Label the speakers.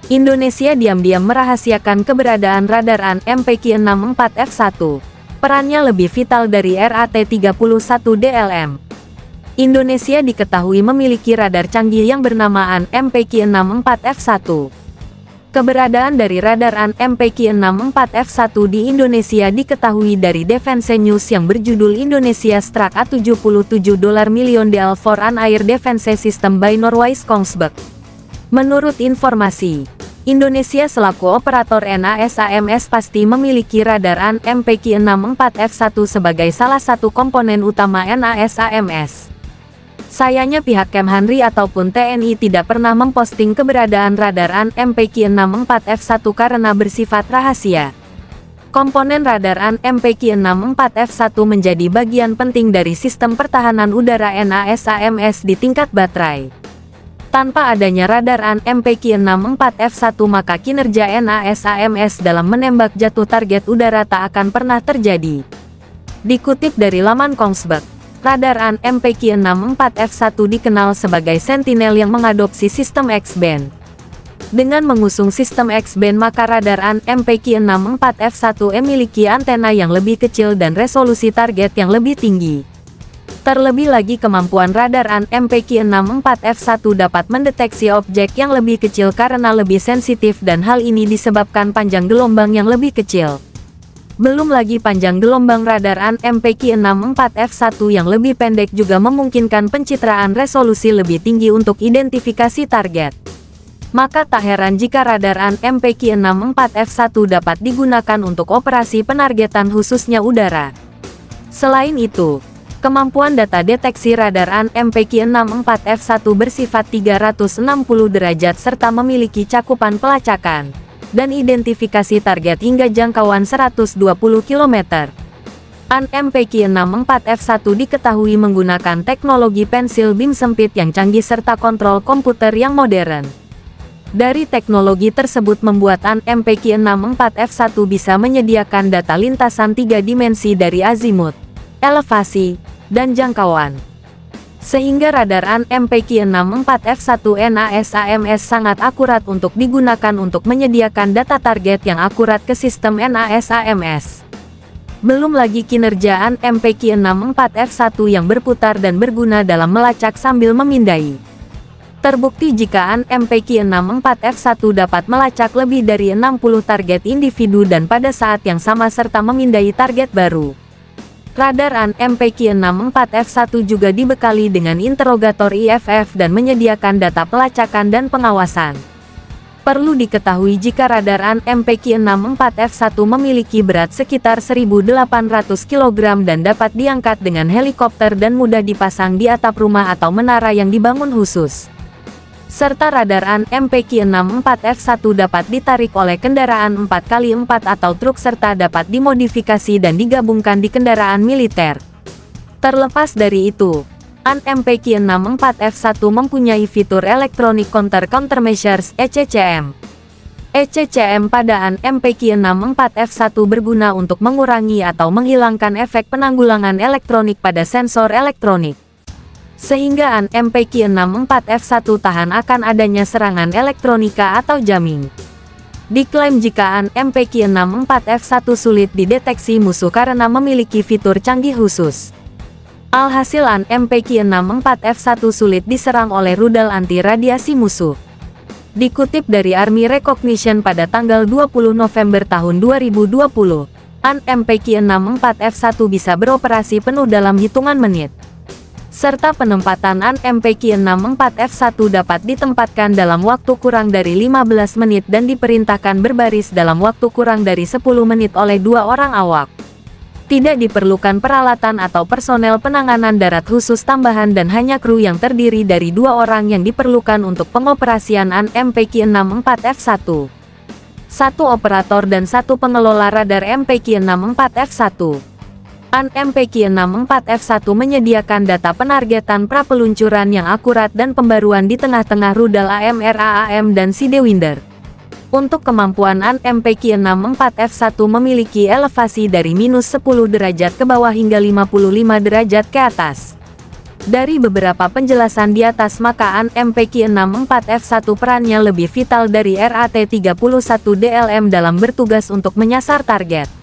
Speaker 1: Indonesia diam-diam merahasiakan keberadaan radar AN-MPQ-64F1. Perannya lebih vital dari RAT-31 DLM. Indonesia diketahui memiliki radar canggih yang bernama AN-MPQ-64F1. Keberadaan dari radar AN-MPQ-64F1 di Indonesia diketahui dari Defense News yang berjudul Indonesia Struck a $77 million deal for an air defense system by Norway's Kongsberg. Menurut informasi, Indonesia selaku operator NASAMS pasti memiliki radar AN-MPQ-64F1 sebagai salah satu komponen utama NASAMS. Sayangnya pihak Kemhanri ataupun TNI tidak pernah memposting keberadaan radar AN-MPQ-64F1 karena bersifat rahasia. Komponen radar AN-MPQ-64F1 menjadi bagian penting dari sistem pertahanan udara NASAMS di tingkat baterai. Tanpa adanya radar AN-MPQ-64F1 maka kinerja NASAMS dalam menembak jatuh target udara tak akan pernah terjadi. Dikutip dari laman Kongsberg, radar AN-MPQ-64F1 dikenal sebagai sentinel yang mengadopsi sistem X-band. Dengan mengusung sistem X-band maka radar AN-MPQ-64F1 memiliki antena yang lebih kecil dan resolusi target yang lebih tinggi. Terlebih lagi kemampuan radar AN-MPQ-64F1 dapat mendeteksi objek yang lebih kecil karena lebih sensitif dan hal ini disebabkan panjang gelombang yang lebih kecil. Belum lagi panjang gelombang radar AN-MPQ-64F1 yang lebih pendek juga memungkinkan pencitraan resolusi lebih tinggi untuk identifikasi target. Maka tak heran jika radar AN-MPQ-64F1 dapat digunakan untuk operasi penargetan khususnya udara. Selain itu, kemampuan data deteksi radar AN-MPQ-64F1 bersifat 360 derajat serta memiliki cakupan pelacakan dan identifikasi target hingga jangkauan 120 km. AN-MPQ-64F1 diketahui menggunakan teknologi pensil beam sempit yang canggih serta kontrol komputer yang modern. Dari teknologi tersebut membuat AN-MPQ-64F1 bisa menyediakan data lintasan 3 dimensi dari azimut, elevasi, dan jangkauan. Sehingga radar AN-MPQ-64F1 NASAMS sangat akurat untuk digunakan untuk menyediakan data target yang akurat ke sistem NASAMS. Belum lagi kinerja AN-MPQ-64F1 yang berputar dan berguna dalam melacak sambil memindai. Terbukti jika AN-MPQ-64F1 dapat melacak lebih dari 60 target individu dan pada saat yang sama serta memindai target baru. Radar AN-MPQ-64F1 juga dibekali dengan interogator IFF dan menyediakan data pelacakan dan pengawasan. Perlu diketahui jika radar AN-MPQ-64F1 memiliki berat sekitar 1.800 kg dan dapat diangkat dengan helikopter dan mudah dipasang di atap rumah atau menara yang dibangun khusus. Serta radar AN-MPQ-64F1 dapat ditarik oleh kendaraan 4x4 atau truk serta dapat dimodifikasi dan digabungkan di kendaraan militer. Terlepas dari itu, AN-MPQ-64F1 mempunyai fitur Electronic Countermeasures (ECCM). ECCM pada AN-MPQ-64F1 berguna untuk mengurangi atau menghilangkan efek penanggulangan elektronik pada sensor elektronik. Sehingga AN-MPQ-64F1 tahan akan adanya serangan elektronika atau jamming. Diklaim jika AN-MPQ-64F1 sulit dideteksi musuh karena memiliki fitur canggih khusus. Alhasil AN-MPQ-64F1 sulit diserang oleh rudal anti-radiasi musuh. Dikutip dari Army Recognition pada tanggal 20 November tahun 2020, AN-MPQ-64F1 bisa beroperasi penuh dalam hitungan menit. Serta penempatan AN-MPQ-64F1 dapat ditempatkan dalam waktu kurang dari 15 menit dan diperintahkan berbaris dalam waktu kurang dari 10 menit oleh 2 orang awak. Tidak diperlukan peralatan atau personel penanganan darat khusus tambahan dan hanya kru yang terdiri dari 2 orang yang diperlukan untuk pengoperasian AN-MPQ-64F1. 1 operator dan 1 pengelola radar MPQ-64F1. AN-MPQ-64F1 menyediakan data penargetan prapeluncuran yang akurat dan pembaruan di tengah-tengah rudal AMRAAM dan Sidewinder. Untuk kemampuan AN-MPQ-64F1 memiliki elevasi dari -10 derajat ke bawah hingga 55 derajat ke atas. Dari beberapa penjelasan di atas maka AN-MPQ-64F1 perannya lebih vital dari RAT-31 DLM dalam bertugas untuk menyasar target.